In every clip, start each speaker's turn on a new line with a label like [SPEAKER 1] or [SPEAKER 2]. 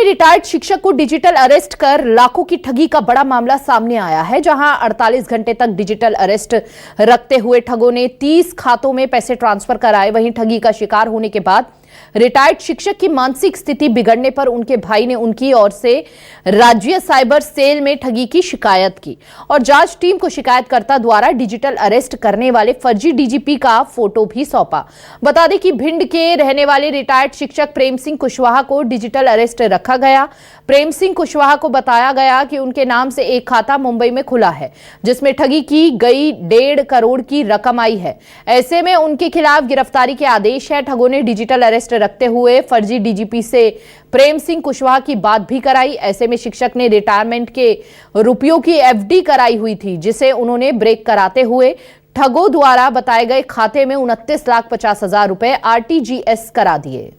[SPEAKER 1] Retired शिक्षक को digital arrest कर लाखों की ठगी का बड़ा मामला सामने आया है, जहां 48 घंटे तक डिजिटल अरेस्ट रखते हुए ठगों ने 30 खातों में पैसे ट्रांसफर कराए। वहीं ठगी का शिकार होने के बाद रिटायर्ड शिक्षक की मानसिक स्थिति बिगड़ने पर उनके भाई ने उनकी ओर से राज्य साइबर सेल में ठगी की शिकायत की और जांच टीम को शिकायतकर्ता द्वारा डिजिटल अरेस्ट करने वाले फर्जी डीजीपी का फोटो भी सौंपा। बता दें कि भिंड के रहने वाले रिटायर्ड शिक्षक प्रेम सिंह कुशवाहा को डिजिटल अरेस्ट रखा गया। प्रेम सिंह कुशवाहा को बताया गया कि उनके नाम से एक खाता मुंबई में खुला है, जिसमें ठगी की गई 1.5 करोड़ की रकम आई है। ऐसे में उनके खिलाफ गिरफ्तारी के आदेश है। ठगों ने डिजिटल अरेस्ट रखते हुए फर्जी डीजीपी से प्रेम सिंह कुशवाहा की बात भी कराई। ऐसे में शिक्षक ने रिटायरमेंट के रुपयों की एफडी कराई हुई थी, जिसे उन्होंने ब्रेक कराते हुए ठगों द्वारा बताए गए खाते में 29,50,000 रुपए आरटीजीएस करा दिए।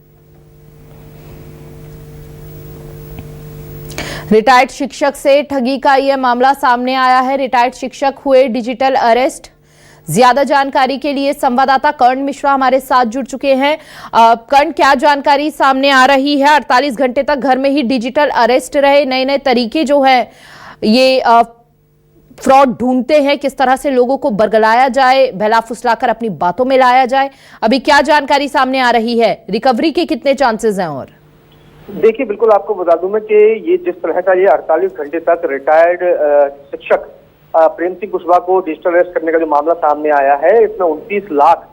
[SPEAKER 1] रिटायर्ड शिक्षक से ठगी का यह मामला सामने आया है। रिटायर्ड शिक्षक हुए डिजिटल अरेस्ट। ज्यादा जानकारी के लिए संवाददाता कर्ण मिश्रा हमारे साथ जुड़ चुके हैं। कर्ण, क्या जानकारी सामने आ रही है? 48 घंटे तक घर में ही डिजिटल अरेस्ट रहे, नए नए तरीके जो है ये फ्रॉड ढूंढते हैं, किस तरह से लोगों को बरगलाया जाए, बहला फुसलाकर अपनी बातों में लाया जाए। अभी क्या जानकारी सामने आ रही है? रिकवरी के कितने चांसेस हैं? और
[SPEAKER 2] देखिए, बिल्कुल आपको बता दूं मैं कि ये जिस तरह का ये 48 घंटे तक रिटायर्ड शिक्षक प्रेम सिंह कुशवाहा को डिजिटल अरेस्ट करने का जो मामला सामने आया है, इसमें 29 लाख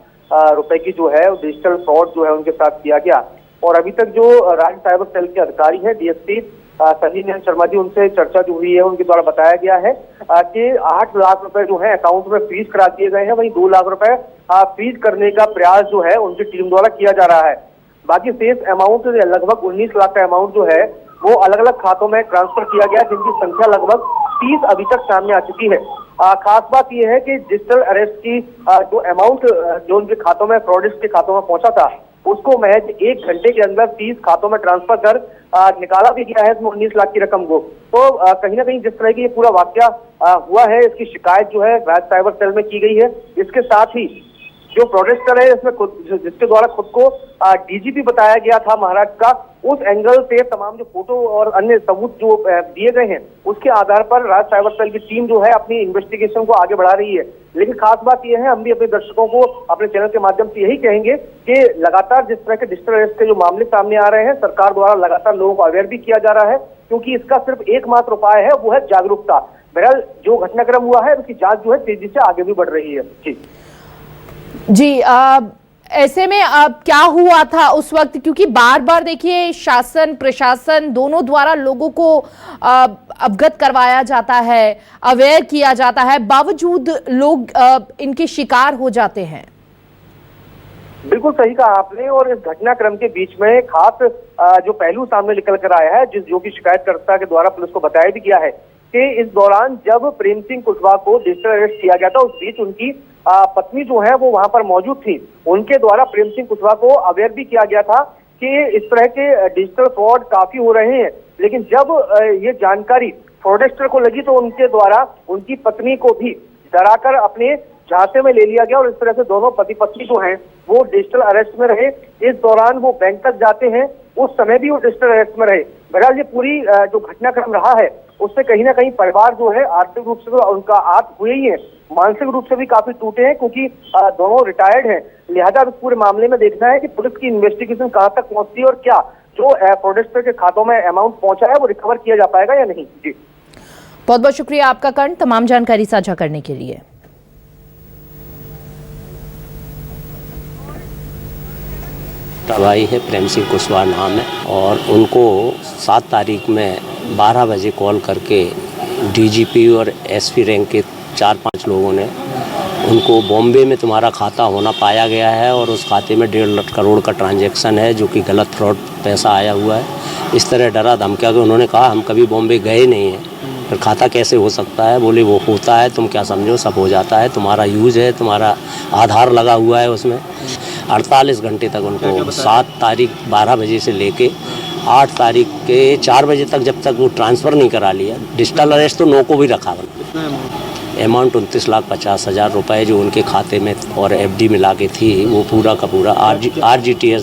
[SPEAKER 2] रुपए की जो है डिजिटल फ्रॉड जो है उनके साथ किया गया। और अभी तक जो राज्य साइबर सेल के अधिकारी हैं डीएसपी संजीव नयन शर्मा जी, उनसे चर्चा जो हुई है उनके द्वारा बताया गया है कि 8 लाख रुपए जो है अकाउंट में फ्रीज करा दिए गए हैं। वहीं 2 लाख रुपए फ्रीज करने का प्रयास जो है उनकी टीम द्वारा किया जा रहा है। बाकी शेष अमाउंट लगभग 19 लाख का अमाउंट जो है वो अलग अलग खातों में ट्रांसफर किया गया, जिनकी संख्या लगभग 30 अभी तक सामने आ चुकी है। खास बात यह है कि डिजिटल अरेस्ट की जो अमाउंट जो उनके खातों में फ्रॉडिस्ट के खातों में पहुंचा था, उसको महज 1 घंटे के अंदर 30 खातों में ट्रांसफर कर निकाला भी गया है इसमें 19 लाख की रकम को। तो कहीं ना कहीं जिस तरह की ये पूरा वाकया हुआ है, इसकी शिकायत जो है राज्य साइबर सेल में की गई है। इसके साथ ही जो प्रोटेस्टर है इसमें जिसके द्वारा खुद को डीजीपी बताया गया था महाराष्ट्र का, उस एंगल से तमाम जो फोटो और अन्य सबूत जो दिए गए हैं, उसके आधार पर राज्य साइबर सेल की टीम जो है अपनी इन्वेस्टिगेशन को आगे बढ़ा रही है। लेकिन खास बात यह है, हम भी अपने दर्शकों को अपने चैनल के माध्यम से यही कहेंगे कि लगातार जिस तरह के डिजिटल अरेस्ट के जो मामले सामने आ रहे हैं, सरकार द्वारा लगातार लोगों को अवेयर भी किया जा रहा है, क्योंकि इसका सिर्फ एकमात्र उपाय है, वो है जागरूकता। बहरहाल जो घटनाक्रम हुआ है उसकी जांच जो है तेजी से आगे भी बढ़ रही है।
[SPEAKER 1] जी, ऐसे में क्या हुआ था उस वक्त? क्योंकि बार बार देखिए शासन प्रशासन दोनों द्वारा लोगों को अवगत करवाया जाता है, अवेयर किया जाता है, बावजूद लोग इनके शिकार हो जाते हैं।
[SPEAKER 2] बिल्कुल सही कहा आपने। और इस घटनाक्रम के बीच में खास जो पहलू सामने निकल कर आया है, जो कि शिकायतकर्ता के द्वारा पुलिस को बताया भी गया है कि इस दौरान जब प्रेम सिंह कुशवाहा को डिजिटल अरेस्ट किया गया था, उस बीच उनकी पत्नी जो है वो वहां पर मौजूद थी। उनके द्वारा प्रेम सिंह कुशवाहा को अवेयर भी किया गया था कि इस तरह के डिजिटल फ्रॉड काफी हो रहे हैं। लेकिन जब ये जानकारी फ्रॉडस्टर को लगी तो उनके द्वारा उनकी पत्नी को भी डराकर अपने झांसे में ले लिया गया और इस तरह से दोनों पति पत्नी जो हैं वो डिजिटल अरेस्ट में रहे। इस दौरान वो बैंक तक जाते हैं, उस समय भी वो डिजिटल अरेस्ट में रहे। बहरहाल ये पूरी जो घटनाक्रम रहा है उससे कहीं ना कहीं परिवार जो है आर्थिक रूप से तो उनका हाथ हुए ही है, मानसिक रूप से भी काफी टूटे हैं, क्योंकि दोनों रिटायर्ड हैं। लिहाजा इस पूरे मामले में देखना है कि पुलिस की इन्वेस्टिगेशन कहां तक पहुंचती है और क्या जो प्रोटेस्टर के खातों में अमाउंट पहुंचा है वो रिकवर किया जा पाएगा या नहीं। जी,
[SPEAKER 1] बहुत बहुत शुक्रिया आपका कर्ण, तमाम जानकारी साझा करने के लिए।
[SPEAKER 3] भाई है प्रेम सिंह कुशवाहा नाम है, और उनको 7 तारीख में 12 बजे कॉल करके डीजीपी और एसपी रैंक के 4-5 लोगों ने उनको बॉम्बे में तुम्हारा खाता होना पाया गया है और उस खाते में 1.5 करोड़ का ट्रांजैक्शन है, जो कि गलत फ्रॉड पैसा आया हुआ है। इस तरह डरा धमकिया के उन्होंने कहा हम कभी बॉम्बे गए नहीं हैं, फिर खाता कैसे हो सकता है? बोले वो होता है, तुम क्या समझो, सब हो जाता है, तुम्हारा यूज़ है, तुम्हारा आधार लगा हुआ है उसमें। 48 घंटे तक उनको 7 तारीख 12 बजे से लेके 8 तारीख के 4 बजे तक, जब तक वो ट्रांसफ़र नहीं करा लिया, डिजिटल अरेस्ट तो नो को भी रखा। अमाउंट 29,50,000 रुपए जो उनके खाते में और एफडी मिला के थी, वो पूरा का पूरा आरजीटीएस